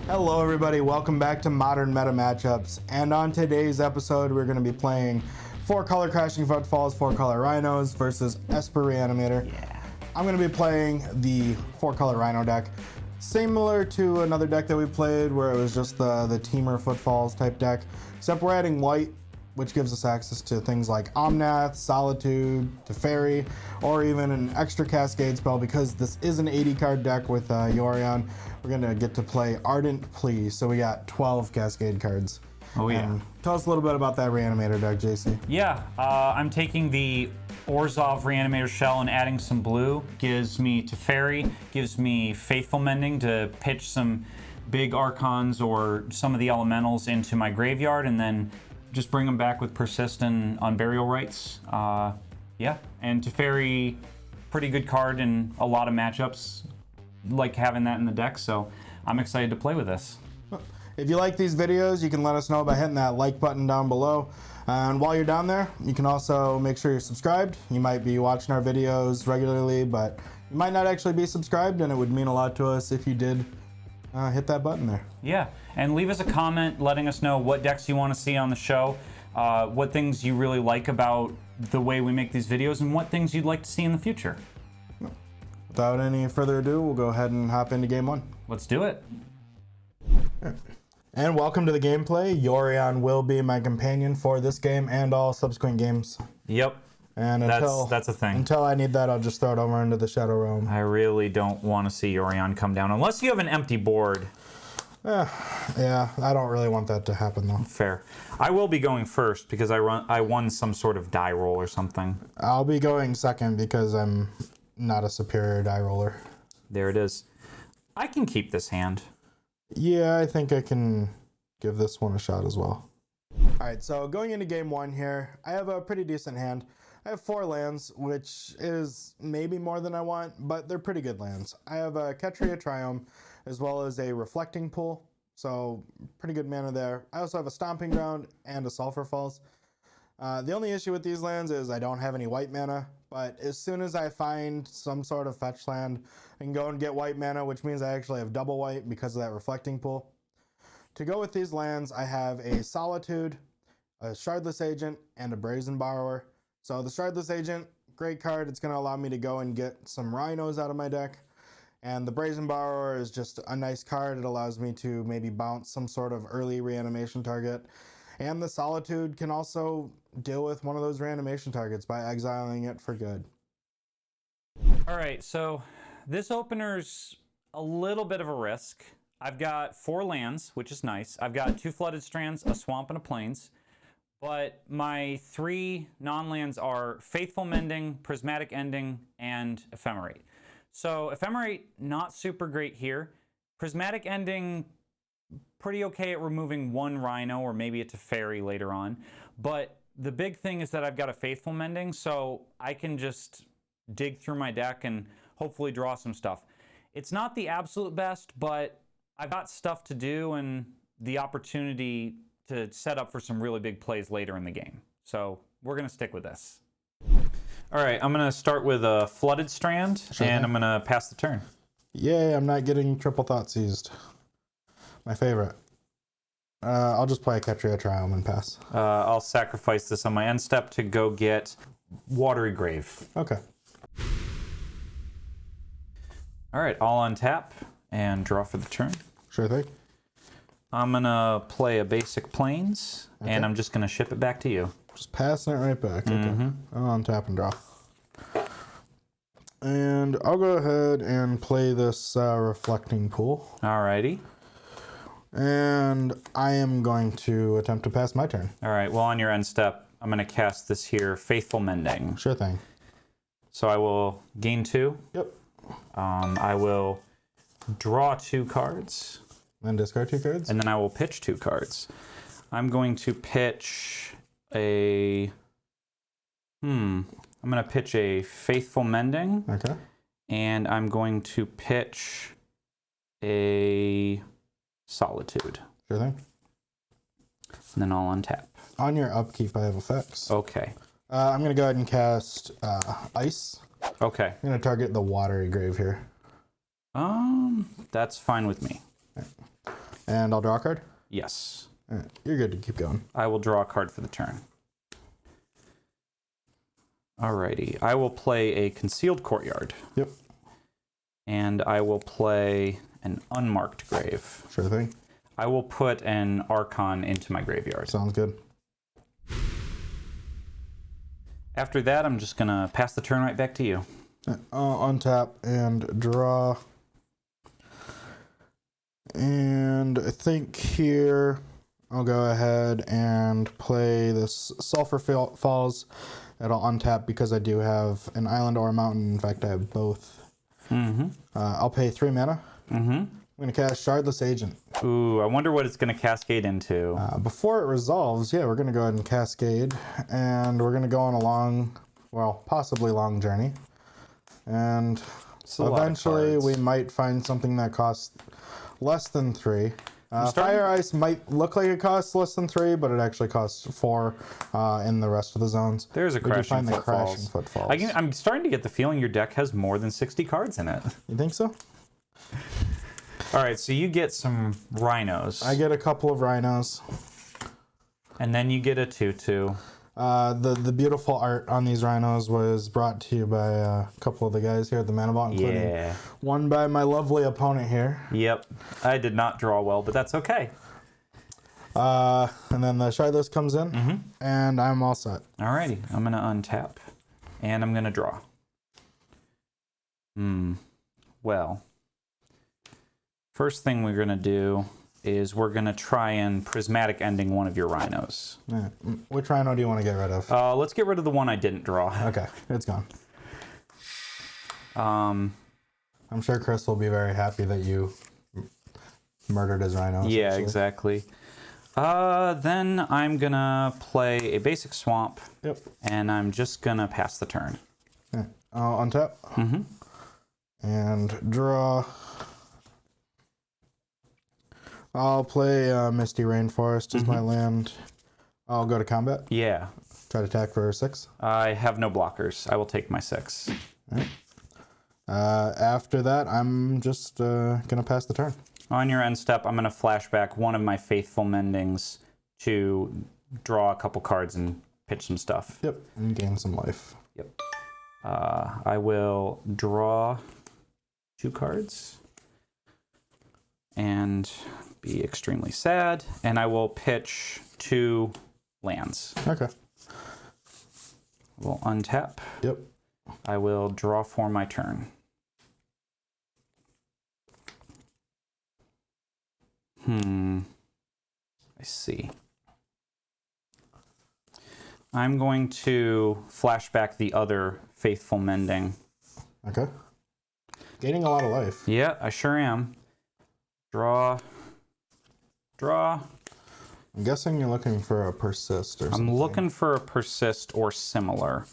Hello everybody, welcome back to Modern Meta Matchups, and on today's episode we're going to be playing 4 Color Crashing Footfalls, 4 Color Rhinos versus Esper Reanimator. Yeah. I'm going to be playing the 4 Color Rhino deck, similar to another deck that we played where it was just the Teamer Footfalls type deck, except we're adding white, which gives us access to things like Omnath, Solitude, Teferi, or even an extra Cascade spell. Because this is an 80 card deck with Yorion, we're gonna get to play Ardent Plea, so we got 12 Cascade cards. Oh yeah. Tell us a little bit about that Reanimator deck, JC. Yeah, I'm taking the Orzhov Reanimator shell and adding some blue. Gives me Teferi, gives me Faithful Mending to pitch some big Archons or some of the Elementals into my graveyard, and then just bring them back with Persist and Unburial Rites. Yeah, and Teferi, pretty good card in a lot of matchups. Like having that in the deck, so I'm excited to play with this. If you like these videos, you can let us know by hitting that like button down below. And while you're down there, you can also make sure you're subscribed. You might be watching our videos regularly, but you might not actually be subscribed, and it would mean a lot to us if you did hit that button there. Yeah, and leave us a comment letting us know what decks you want to see on the show, what things you really like about the way we make these videos, and what things you'd like to see in the future. Without any further ado, we'll go ahead and hop into game 1. Let's do it. And welcome to the gameplay. Yorion will be my companion for this game and all subsequent games. Yep. And that's a thing. Until I need that, I'll just throw it over into the Shadow Realm. I really don't want to see Yorion come down unless you have an empty board. Yeah, I don't really want that to happen though. Fair. I will be going first because I won some sort of die roll or something. I'll be going second because I'm not a superior die roller. There it is. I can keep this hand. Yeah, I think I can give this one a shot as well. Alright, so going into game 1 here, I have a pretty decent hand. I have 4 lands, which is maybe more than I want, but they're pretty good lands. I have a Ketria Triome, as well as a Reflecting Pool, so pretty good mana there. I also have a Stomping Ground and a Sulphur Falls. The only issue with these lands is I don't have any white mana, but as soon as I find some sort of fetch land, I can go and get white mana, which means I actually have double white because of that Reflecting Pool. To go with these lands, I have a Solitude, a Shardless Agent, and a Brazen Borrower. So the Shardless Agent, great card. It's going to allow me to go and get some Rhinos out of my deck. And the Brazen Borrower is just a nice card. It allows me to maybe bounce some sort of early reanimation target. And the Solitude can also deal with one of those reanimation targets by exiling it for good. All right, so this opener's a little bit of a risk. I've got 4 lands, which is nice. I've got 2 Flooded Strands, a Swamp, and a Plains. But my 3 non-lands are Faithful Mending, Prismatic Ending, and Ephemerate. So Ephemerate, not super great here. Prismatic Ending, pretty okay at removing 1 Rhino or maybe a Teferi later on. But the big thing is that I've got a Faithful Mending, so I can just dig through my deck and hopefully draw some stuff. It's not the absolute best, but I've got stuff to do and the opportunity to set up for some really big plays later in the game. So we're going to stick with this. All right, I'm going to start with a Flooded Strand, and I'm going to pass the turn. Yay, I'm not getting Triple Thought Seized. My favorite. I'll just play a Ketria Triome and pass. I'll sacrifice this on my end step to go get Watery Grave. Okay. All right, I'll untap and draw for the turn. Sure thing. I'm going to play a basic Plains, and I'm just going to ship it back to you. Just passing it right back. Okay. I'll untap and draw. And I'll go ahead and play this Reflecting Pool. Alrighty. And I am going to attempt to pass my turn. All right, well, on your end step, I'm going to cast this here, Faithful Mending. Sure thing. So I will gain 2. Yep. I will draw 2 cards. And discard 2 cards. And then I will pitch 2 cards. I'm going to pitch a... I'm going to pitch a Faithful Mending. Okay. And I'm going to pitch a Solitude. Sure thing. And then I'll untap. On your upkeep, I have effects. Okay. I'm going to go ahead and cast Ice. Okay. I'm going to target the Watery Grave here. That's fine with me. And I'll draw a card? Yes. All right, you're good to keep going. I will draw a card for the turn. Alrighty. I will play a Concealed Courtyard. Yep. And I will play an Unmarked Grave. Sure thing. I will put an Archon into my graveyard. Sounds good. After that, I'm just going to pass the turn right back to you. Untap and draw. And I think here I'll go ahead and play this Sulphur Falls. It'll untap because I do have an island or a mountain. In fact, I have both. I'll pay 3 mana. I'm going to cast Shardless Agent. Ooh, I wonder what it's going to cascade into. Before it resolves, yeah, we're going to go ahead and cascade. And we're going to go on a long, well, possibly long journey. And eventually we might find something that costs less than 3. Fire Ice might look like it costs less than 3, but it actually costs 4 in the rest of the zones. There's a Crashing Footfalls. I'm starting to get the feeling your deck has more than 60 cards in it. You think so? All right, so you get some Rhinos. I get a couple of Rhinos. And then you get a 2/2. The beautiful art on these Rhinos was brought to you by a couple of the guys here at the Mana Vault, including one by my lovely opponent here. Yep. I did not draw well, but that's okay. And then the Shardless comes in, and I'm all set. Alrighty, I'm going to untap, and I'm going to draw. Well, first thing we're going to do is we're going to try and Prismatic Ending one of your Rhinos. Yeah. Which Rhino do you want to get rid of? Let's get rid of the one I didn't draw. Okay, it's gone. I'm sure Chris will be very happy that you murdered his Rhino. Yeah, exactly. Then I'm going to play a basic Swamp. Yep. And I'm just going to pass the turn. Yeah. I'll untap. And draw. I'll play Misty Rainforest as my land. I'll go to combat. Yeah. Try to attack for 6. I have no blockers. I will take my 6. All right. After that, I'm just going to pass the turn. On your end step, I'm going to flashback one of my Faithful Mendings to draw a couple cards and pitch some stuff. Yep, and gain some life. Yep. I will draw 2 cards and be extremely sad, and I will pitch 2 lands. Okay. We'll untap. Yep. I will draw for my turn. I see. I'm going to flashback the other Faithful Mending. Okay. Gaining a lot of life. Yeah, I sure am. Draw. Draw. I'm guessing you're looking for a persist or something. I'm looking for a persist or similar.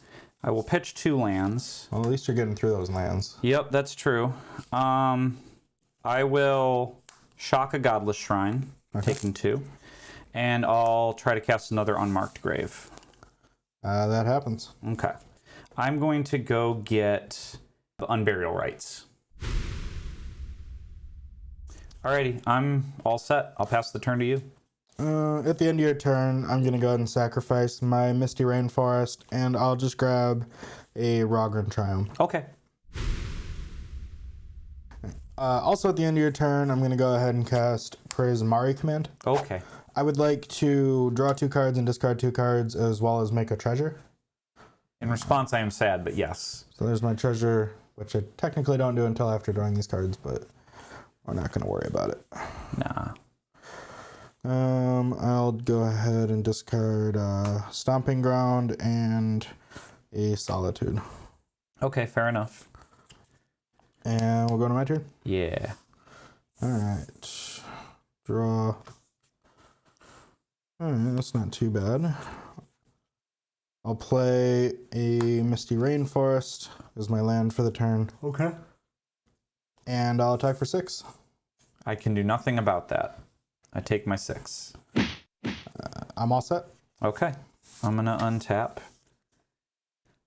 I will pitch 2 lands. Well, at least you're getting through those lands. Yep, that's true. I will shock a Godless Shrine, taking 2. And I'll try to cast another Unmarked Grave. That happens. Okay. I'm going to go get the Unburial Rites. Alrighty, I'm all set. I'll pass the turn to you. At the end of your turn, I'm going to go ahead and sacrifice my Misty Rainforest, and I'll just grab a Rogran Triumph. Okay. Also at the end of your turn, I'm going to go ahead and cast Prismari Command. Okay. I would like to draw 2 cards and discard 2 cards, as well as make a treasure. In response, I am sad, but yes. So there's my treasure, which I technically don't do until after drawing these cards, but we're not going to worry about it. Nah. I'll go ahead and discard Stomping Ground and a Solitude. Okay, fair enough. And we'll go to my turn? Yeah. Alright. Draw. Alright, that's not too bad. I'll play a Misty Rainforest as my land for the turn. Okay. And I'll attack for 6. I can do nothing about that. I take my 6. I'm all set. Okay. I'm going to untap.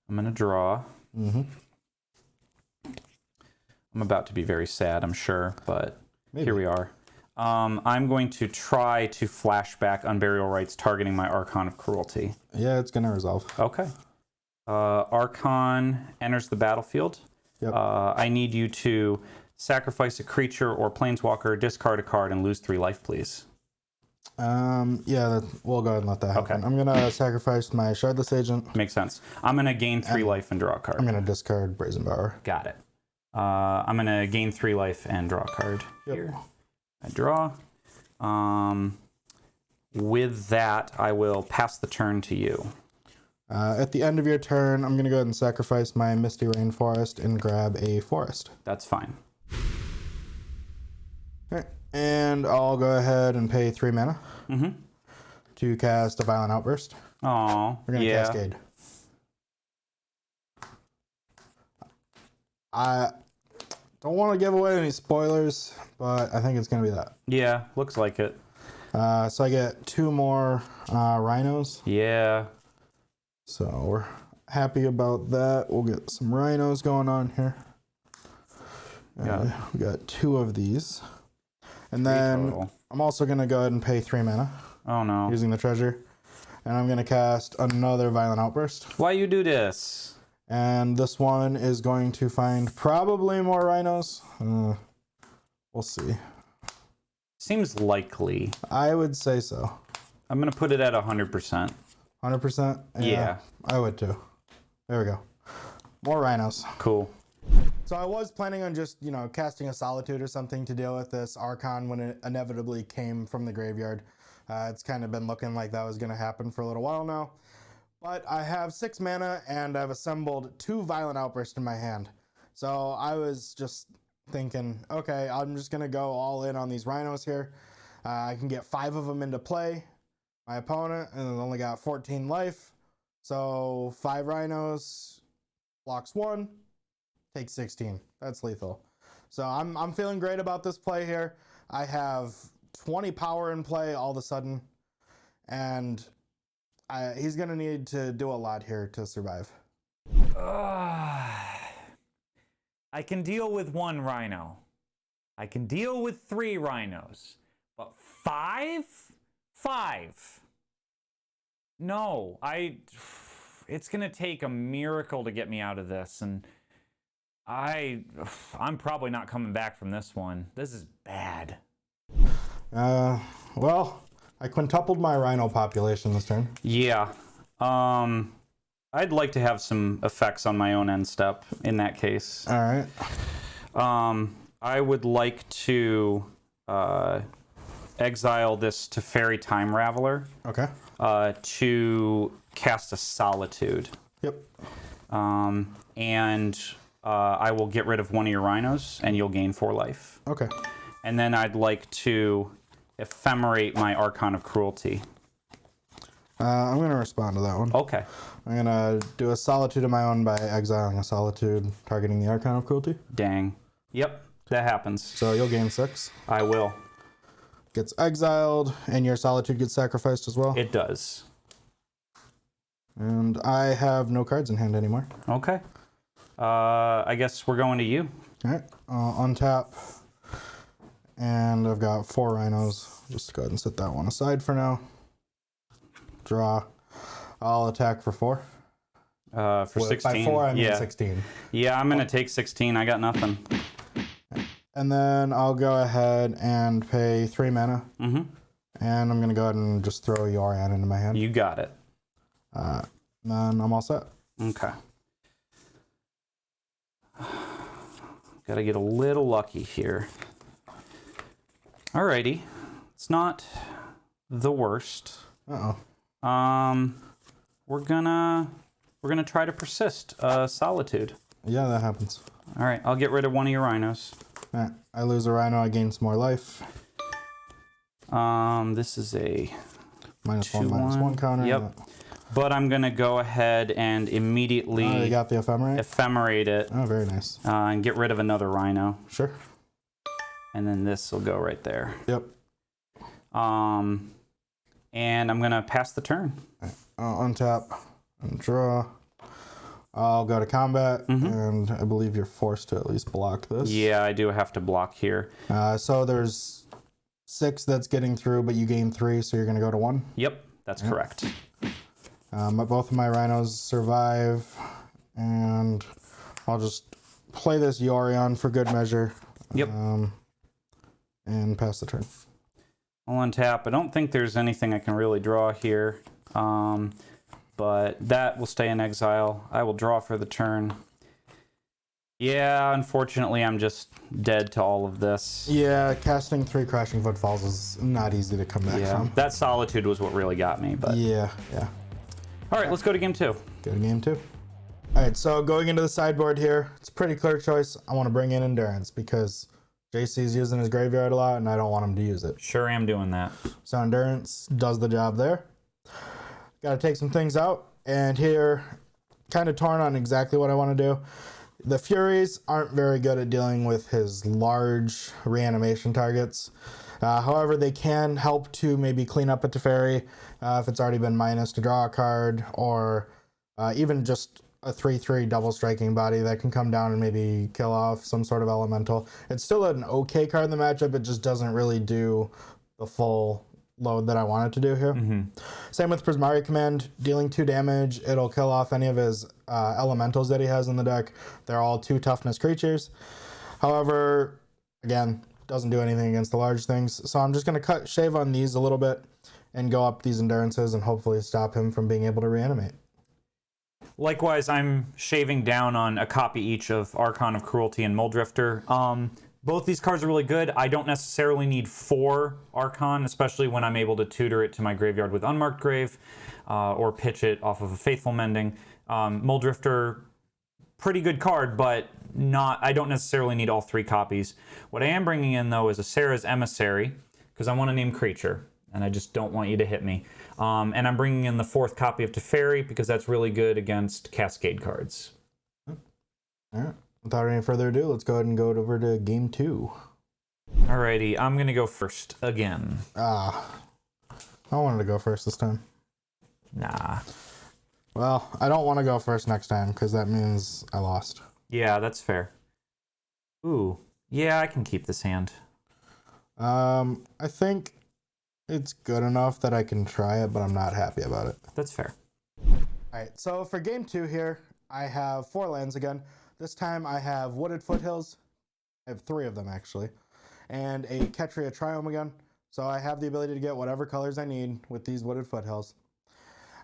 I'm going to draw. I'm about to be very sad, I'm sure, but here we are. I'm going to try to flashback Unburial Rites targeting my Archon of Cruelty. Yeah, it's gonna resolve. Okay. Archon enters the battlefield. Yep. I need you to sacrifice a creature or planeswalker, discard a card, and lose 3 life, please. Yeah, we'll go ahead and let that happen. Okay. I'm gonna sacrifice my Shardless Agent. Makes sense. I'm going to gain 3 life and draw a card. I'm gonna discard Brazen Bower. Got it. I'm going to gain 3 life and draw a card here. I draw. With that, I will pass the turn to you. At the end of your turn, I'm gonna go ahead and sacrifice my Misty Rainforest and grab a forest. That's fine. Alright, and I'll go ahead and pay 3 mana to cast a Violent Outburst. Oh, We're gonna cascade. I don't want to give away any spoilers, but I think it's gonna be that. Yeah, looks like it. So I get 2 more rhinos. Yeah. So we're happy about that. We'll get some rhinos going on here. We got 2 of these. And then total. I'm also going to go ahead and pay 3 mana. Oh no. Using the treasure. And I'm going to cast another Violent Outburst. Why you do this? And this one is going to find probably more rhinos. We'll see. Seems likely. I would say so. I'm going to put it at 100%. 100%? Yeah. I would too. There we go. More rhinos. Cool. So I was planning on just, casting a Solitude or something to deal with this Archon when it inevitably came from the graveyard. It's kind of been looking like that was going to happen for a little while now. But I have 6 mana and I've assembled 2 Violent Outbursts in my hand. So I was just thinking, okay, I'm just going to go all in on these rhinos here. I can get 5 of them into play. My opponent and only got 14 life. So 5 rhinos, blocks 1, takes 16. That's lethal. So I'm feeling great about this play here. I have 20 power in play all of a sudden. And he's going to need to do a lot here to survive. I can deal with 1 rhino. I can deal with 3 rhinos. But 5? 5. No, it's going to take a miracle to get me out of this. And I'm probably not coming back from this one. This is bad. Well, I quintupled my rhino population this turn. Yeah. I'd like to have some effects on my own end step in that case. All right. I would like to exile this to Fairy Time Raveler. Okay. To cast a Solitude. Yep. And I will get rid of 1 of your rhinos, and you'll gain 4 life. Okay. And then I'd like to ephemerate my Archon of Cruelty. I'm going to respond to that one. Okay. I'm going to do a Solitude of my own by exiling a Solitude, targeting the Archon of Cruelty. Dang. Yep, that happens. So you'll gain 6. I will. Gets exiled, and your Solitude gets sacrificed as well. It does. And I have no cards in hand anymore. Okay. I guess we're going to you. All right. Untap. And I've got 4 rhinos. Just go ahead and set that one aside for now. Draw. I'll attack for 4. For 16. By 4, I mean 16. Yeah, I'm going to take 16. I got nothing. And then I'll go ahead and pay 3 mana. Mm-hmm. And I'm going to go ahead and just throw Yorion into my hand. You got it. Then I'm all set. Okay. Got to get a little lucky here. Alrighty. It's not the worst. Uh-oh. We're gonna try to persist. Solitude. Yeah, that happens. All right, I'll get rid of 1 of your rhinos. All right. I lose a rhino, I gain some more life. This is a -1/-1 counter. Yep. But I'm gonna go ahead and immediately You got the ephemerate? ephemerate it. Oh, very nice. And get rid of another rhino. Sure. And then this will go right there. Yep. And I'm gonna pass the turn. I'll untap and draw. I'll go to combat, and I believe you're forced to at least block this. Yeah, I do have to block here. So there's 6 that's getting through, but you gain 3, so you're going to go to 1. Yep, that's correct. Both of my rhinos survive, and I'll just play this Yorion for good measure. Yep. And pass the turn. I'll untap. I don't think there's anything I can really draw here, but that will stay in exile. I will draw for the turn. Yeah, unfortunately, I'm just dead to all of this. Yeah, casting 3 Crashing Footfalls is not easy to come back from. That Solitude was what really got me. But yeah. All right, let's go to game 2. Go to game 2. All right, so going into the sideboard here, it's a pretty clear choice. I want to bring in Endurance because JC's using his graveyard a lot, and I don't want him to use it. Sure am doing that. So Endurance does the job there. Got to take some things out, and here, kind of torn on exactly what I want to do. The Furies aren't very good at dealing with his large reanimation targets. However, they can help to maybe clean up a Teferi if it's already been minus to draw a card, or even just a 3/3 double striking body that can come down and maybe kill off some sort of elemental. It's still an okay card in the matchup, it just doesn't really do the full load that I want it to do here. Same with Prismari Command, dealing 2 damage, it'll kill off any of his elementals that he has in the deck. They're all 2 toughness creatures. However, again, doesn't do anything against the large things. So I'm just going to shave on these a little bit and go up these Endurances and hopefully stop him from being able to reanimate. Likewise, I'm shaving down on a copy each of Archon of Cruelty and Muldrifter. Both these cards are really good. I don't necessarily need 4 Archon, especially when I'm able to tutor it to my graveyard with Unmarked Grave, or pitch it off of a Faithful Mending. Muldrifter, pretty good card, but I don't necessarily need all 3 copies. What I am bringing in, though, is a Sarah's Emissary, because I want to name creature, and I just don't want you to hit me. And I'm bringing in the 4th copy of Teferi, because that's really good against Cascade cards. All right. Without any further ado, let's go ahead and go over to game 2. Alrighty, I'm going to go first again. I wanted to go first this time. Nah. Well, I don't want to go first next time, because that means I lost. Yeah, that's fair. Ooh. Yeah, I can keep this hand. I think it's good enough that I can try it, but I'm not happy about it. That's fair. Alright, so for game 2 here, I have 4 lands again. This time I have Wooded Foothills. I have 3 of them, actually. And a Ketria Triome again. So I have the ability to get whatever colors I need with these Wooded Foothills.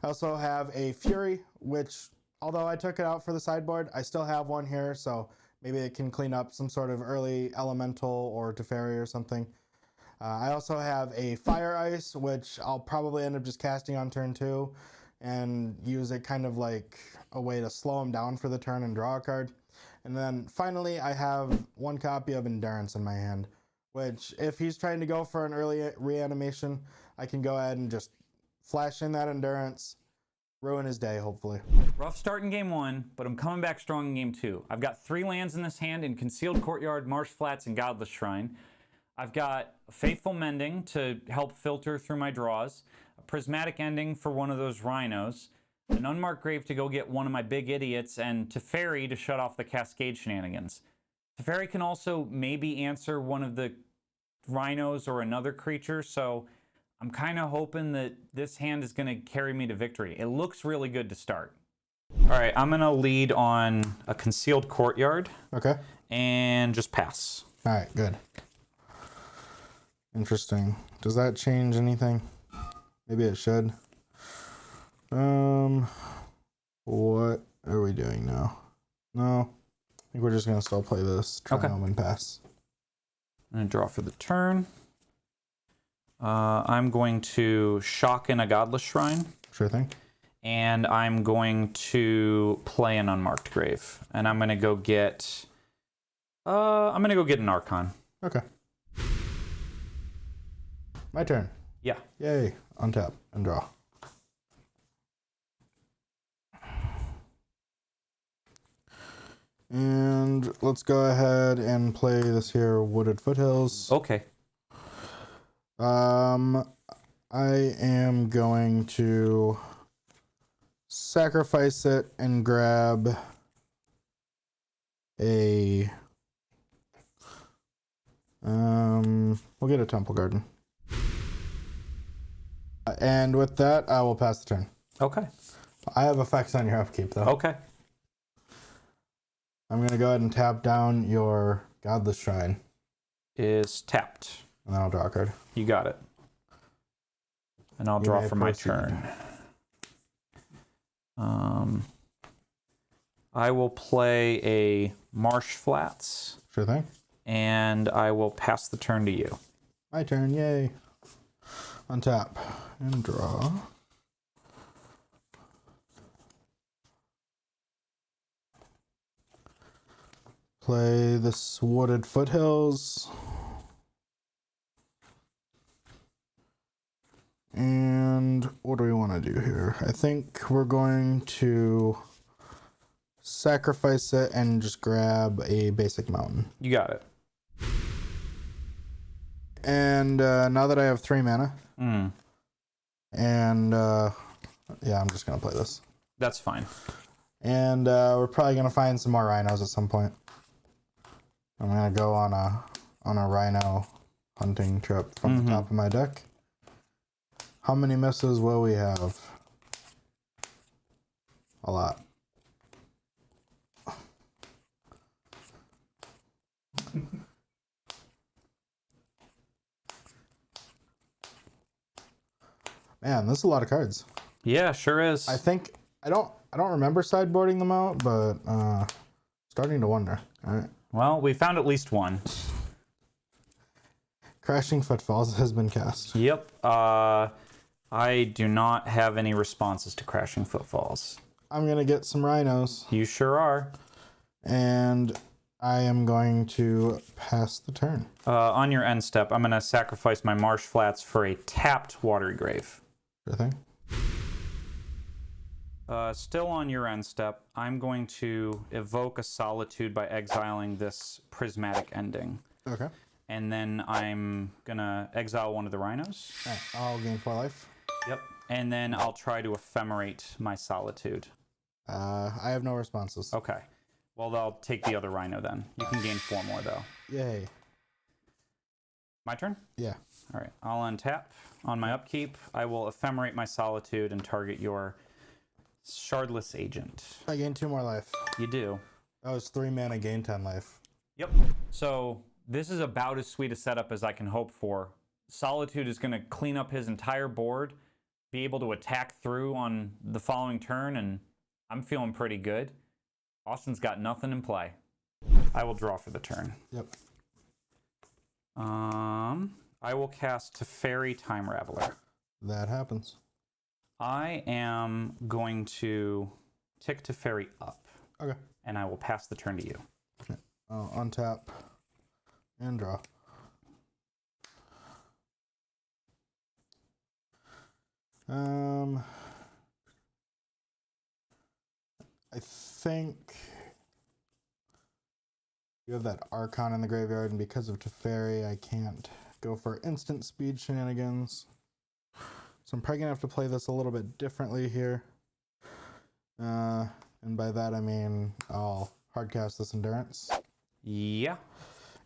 I also have a Fury, which, although I took it out for the sideboard, I still have one here, so maybe it can clean up some sort of early Elemental or Teferi or something. I also have a Fire Ice, which I'll probably end up just casting on turn 2 and use it kind of like a way to slow him down for the turn and draw a card. And then finally, I have 1 copy of Endurance in my hand, which if he's trying to go for an early reanimation, I can go ahead and just flash in that Endurance, ruin his day, hopefully. Rough start in game 1, but I'm coming back strong in game 2. I've got 3 lands in this hand in Concealed Courtyard, Marsh Flats, and Godless Shrine. I've got Faithful Mending to help filter through my draws, a Prismatic Ending for one of those Rhinos, an Unmarked Grave to go get one of my big idiots, and Teferi to shut off the Cascade shenanigans. Teferi can also maybe answer one of the Rhinos or another creature, so I'm kind of hoping that this hand is going to carry me to victory. It looks really good to start. All right, I'm going to lead on a Concealed Courtyard. Okay. And just pass. All right, good. Interesting. Does that change anything? Maybe it should. What are we doing now? No, I think we're just gonna still play this Triome and pass. I'm gonna draw for the turn. I'm going to shock in a Godless Shrine. Sure thing. And I'm going to play an Unmarked Grave, and I'm gonna go get. An Archon. Okay. My turn. Yeah. Yay! Untap and draw. And let's go ahead and play this here Wooded Foothills. Okay. I am going to sacrifice it and grab a we'll get a Temple Garden. And with that, I will pass the turn. Okay. I have effects on your upkeep, though. Okay. I'm going to go ahead and tap down your Godless Shrine. Is tapped. And then I'll draw a card. You got it. And I'll draw for my proceed. turn. I will play a Marsh Flats. Sure thing. And I will pass the turn to you. My turn, yay. Untap and draw. Play this Wooded Foothills. And what do we want to do here? I think we're going to sacrifice it and just grab a basic mountain. You got it. And now that I have 3 mana, and yeah, I'm just going to play this. That's fine. And we're probably going to find some more rhinos at some point. I'm going to go on a rhino hunting trip from the top of my deck. How many misses will we have? A lot. Man, this is a lot of cards. Yeah, sure is. I think I don't remember sideboarding them out, but starting to wonder. All right. Well, we found at least one. Crashing Footfalls has been cast. Yep. I do not have any responses to Crashing Footfalls. I'm gonna get some rhinos. You sure are. And I am going to pass the turn. On your end step, I'm gonna sacrifice my Marsh Flats for a tapped Watery Grave. Sure thing. Still on your end step, I'm going to evoke a Solitude by exiling this Prismatic Ending. Okay. And then I'm gonna exile one of the rhinos. All right, I'll gain 4 life. Yep. And then I'll try to ephemerate my Solitude. I have no responses. Okay. Well, I'll take the other rhino then. You can gain 4 more though. Yay. My turn? Yeah. All right. I'll untap. On my upkeep, I will ephemerate my Solitude and target your Shardless Agent. I gain 2 more life. You do. That was 3 mana, gain 10 life. Yep. So this is about as sweet a setup as I can hope for. Solitude is going to clean up his entire board, be able to attack through on the following turn, and I'm feeling pretty good. Austin's got nothing in play. I will draw for the turn. Yep. I will cast Teferi Time Raveler. That happens. I am going to tick Teferi up. Okay. And I will pass the turn to you. Okay. I'll untap and draw. I think you have that Archon in the graveyard, and because of Teferi, I can't go for instant speed shenanigans. So I'm probably gonna have to play this a little bit differently here. And by that I mean I'll hardcast this Endurance. Yeah.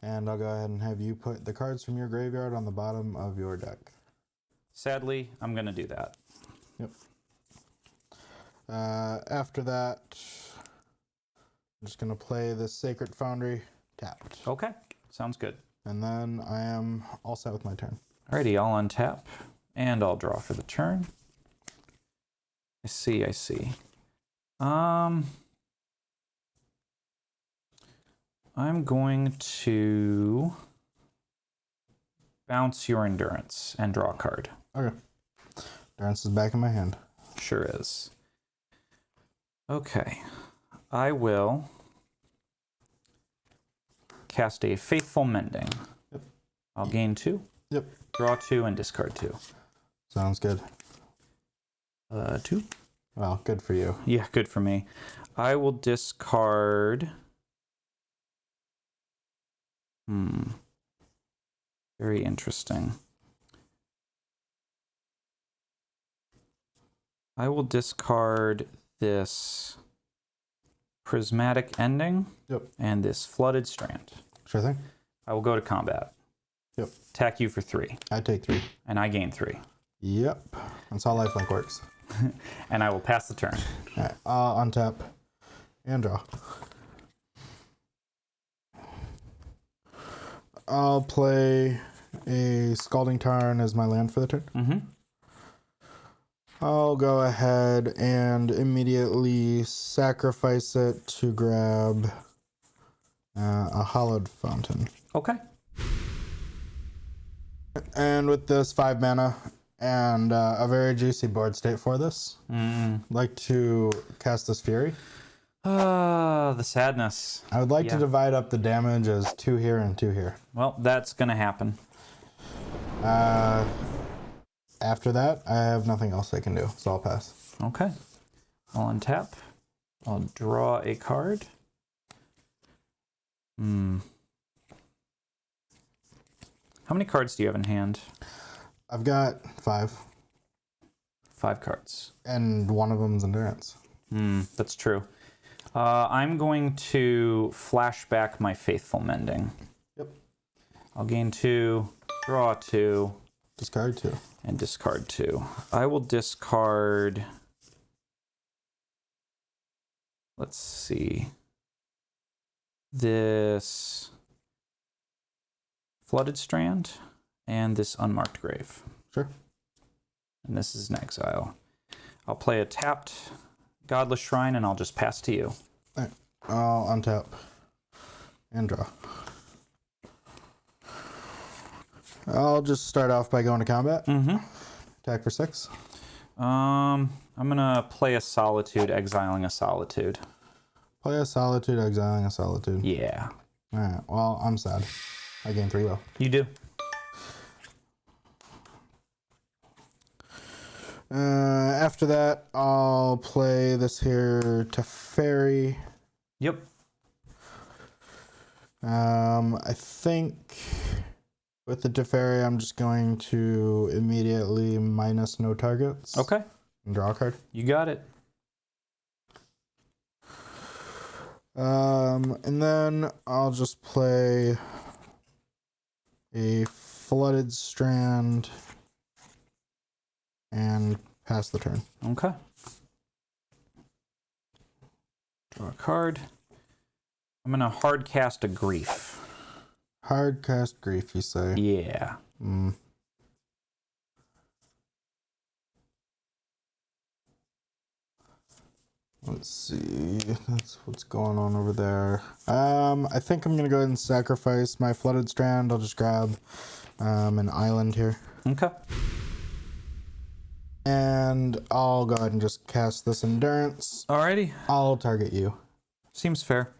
And I'll go ahead and have you put the cards from your graveyard on the bottom of your deck. Sadly, I'm going to do that. Yep. After that, I'm just going to play the Sacred Foundry tapped. Okay. Sounds good. And then I am all set with my turn. Alrighty, I'll untap and I'll draw for the turn. I see. I'm going to bounce your Endurance and draw a card. Okay. Endurance is back in my hand. Sure is. Okay. I will cast a Faithful Mending. Yep. I'll gain 2. Yep. Draw 2 and discard 2. Sounds good. 2. Well, good for you. Yeah, good for me. I will discard... Very interesting. I will discard this Prismatic Ending and this Flooded Strand. Sure thing. I will go to combat. Yep. Attack you for 3. I take 3. And I gain 3. Yep, that's how lifelink works. And I will pass the turn. All right, untap and draw. I'll play a Scalding Tarn as my land for the turn. Mm-hmm. I'll go ahead and immediately sacrifice it to grab a Hallowed Fountain. Okay. And with this 5 mana and a very juicy board state for this, I'd like to cast this Fury. The sadness. I would like to divide up the damage as 2 here and 2 here. Well, that's gonna happen. After that, I have nothing else I can do, so I'll pass. Okay. I'll untap. I'll draw a card. How many cards do you have in hand? I've got 5. 5 cards. And one of them's Endurance. That's true. I'm going to flash back my Faithful Mending. Yep. I'll gain 2, draw 2. Discard 2. And discard 2. I will discard... Let's see. This Flooded Strand and this Unmarked Grave. Sure. And this is an exile. I'll play a tapped Godless Shrine and I'll just pass to you. All right. I'll untap and draw. I'll just start off by going to combat. Attack for 6. I'm gonna play a Solitude, exiling a Solitude. Play a Solitude, exiling a Solitude. Yeah. Alright, well, I'm sad. I gain 3 will. You do. After that, I'll play this here Teferi. Yep. I think with the Teferi, I'm just going to immediately minus no targets. Okay. And draw a card. You got it. And then I'll just play a Flooded Strand and pass the turn. Okay. Draw a card. I'm gonna hard cast a Grief. Hard cast Grief, you say? Yeah. Let's see. That's what's going on over there. I think I'm gonna go ahead and sacrifice my Flooded Strand. I'll just grab an island here. Okay. And I'll go ahead and just cast this Endurance. Alrighty. I'll target you. Seems fair.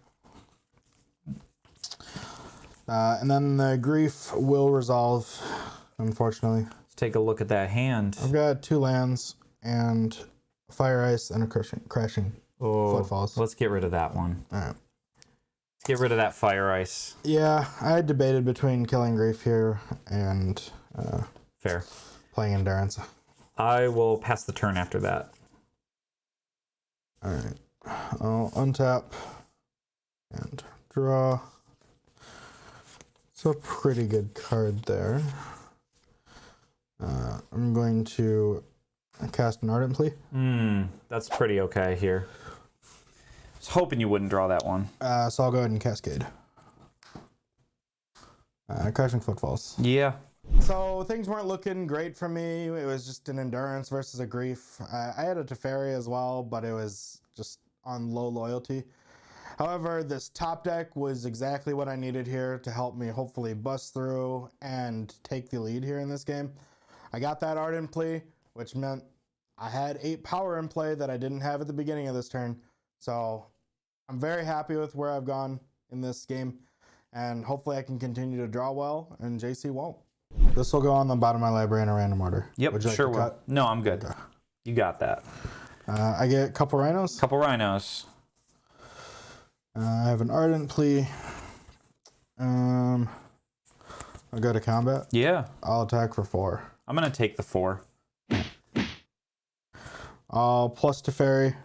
And then the Grief will resolve, unfortunately. Let's take a look at that hand. I've got 2 lands and Fire Ice and a crashing Footfalls. Let's get rid of that one. All right. Let's get rid of that Fire Ice. Yeah, I debated between killing Grief here and Fair. playing Endurance. I will pass the turn after that. All right. I'll untap and draw. It's a pretty good card there. I'm going to cast an Ardent Plea. That's pretty okay here. I was hoping you wouldn't draw that one. So I'll go ahead and Cascade. Crashing Footfalls. Yeah. So things weren't looking great for me. It was just an Endurance versus a Grief. I had a Teferi as well, but it was just on low loyalty. However, this top deck was exactly what I needed here to help me hopefully bust through and take the lead here in this game. I got that Ardent Plea, which meant I had 8 power in play that I didn't have at the beginning of this turn. So I'm very happy with where I've gone in this game, and hopefully I can continue to draw well, and JC won't. This will go on the bottom of my library in a random order. Yep, Would you like sure to will. cut? No, I'm good. You got that. I get a couple Rhinos. Couple Rhinos. I have an Ardent Plea. I'll go to combat. Yeah. I'll attack for 4. I'm going to take the 4. I'll plus Teferi.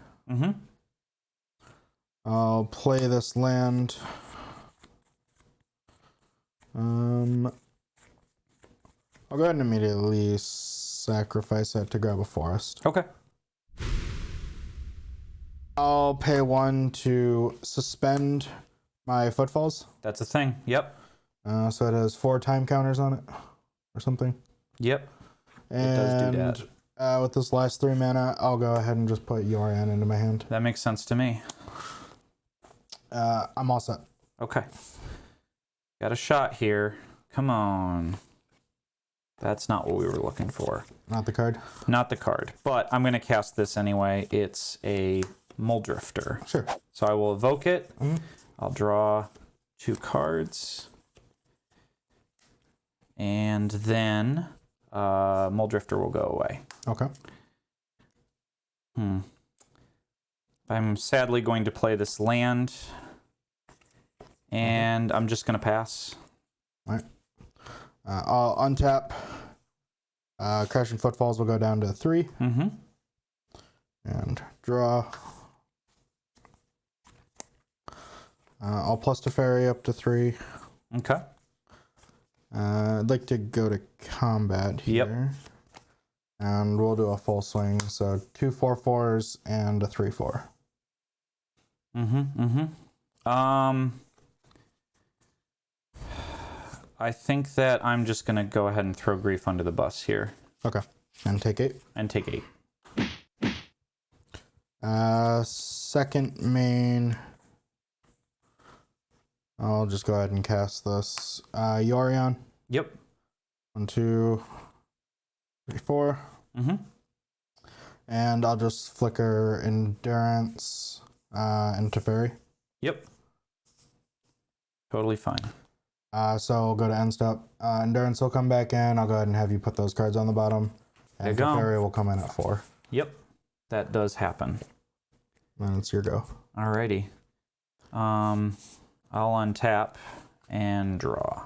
I'll play this land. I'll go ahead and immediately sacrifice it to grab a forest. Okay. I'll pay 1 to suspend my footfalls. That's a thing. Yep. So it has 4 time counters on it or something. Yep. And it does do that. With this last 3 mana, I'll go ahead and just put Yorion into my hand. That makes sense to me. I'm all set. Okay. Got a shot here. Come on. That's not what we were looking for. Not the card? Not the card. But I'm going to cast this anyway. It's a Muldrifter. Sure. So I will evoke it. I'll draw 2 cards. And then Muldrifter will go away. Okay. I'm sadly going to play this land. And I'm just going to pass. All right. I'll untap. Crashing Footfalls will go down to 3. And draw. I'll plus Teferi up to 3. Okay. I'd like to go to combat here. Yep. And we'll do a full swing. So 2 4/4s and a 3/4. I think that I'm just going to go ahead and throw Grief under the bus here. Okay. And take 8. And take 8. Second main. I'll just go ahead and cast this. Yorion. Yep. 1, 2, 3, 4. And I'll just flicker Endurance into Teferi. Yep. Totally fine. So I'll go to end step. Endurance will come back in. I'll go ahead and have you put those cards on the bottom. And Teferi will come in at 4. Yep. That does happen. And it's your go. Alrighty. I'll untap and draw.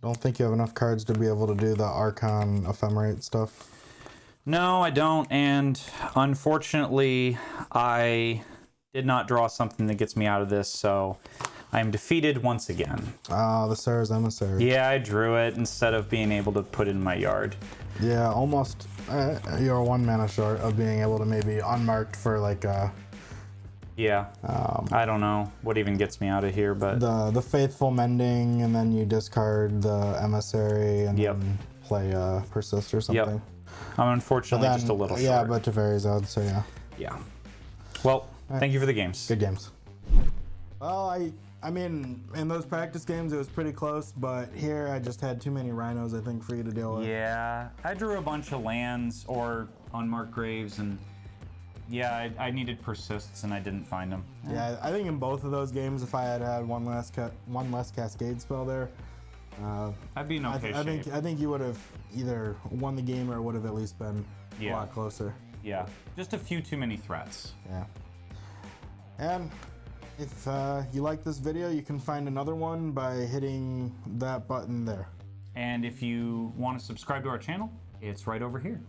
Don't think you have enough cards to be able to do the Archon Ephemerate stuff. No, I don't. And unfortunately, I did not draw something that gets me out of this, so I am defeated once again. The Sarah's Emissary. Yeah, I drew it instead of being able to put it in my yard. Yeah, almost. You're 1 mana short of being able to maybe unmarked for like yeah. I don't know what even gets me out of here, but the Faithful Mending, and then you discard the Emissary and then play Persist or something. Yep. I'm unfortunately just a little short. Yeah, but Teferi's out, so yeah. Yeah. Well, thank you for the games. Good games. Well, I mean, in those practice games, it was pretty close, but here I just had too many rhinos, I think, for you to deal with. Yeah, I drew a bunch of lands or unmarked graves, and yeah, I needed persists, and I didn't find them. Yeah, I think in both of those games, if I had had one less cascade spell there, I'd be in okay shape. I think you would have either won the game or would have at least been a lot closer. Yeah, just a few too many threats. Yeah. And if you like this video, you can find another one by hitting that button there. And if you want to subscribe to our channel, it's right over here.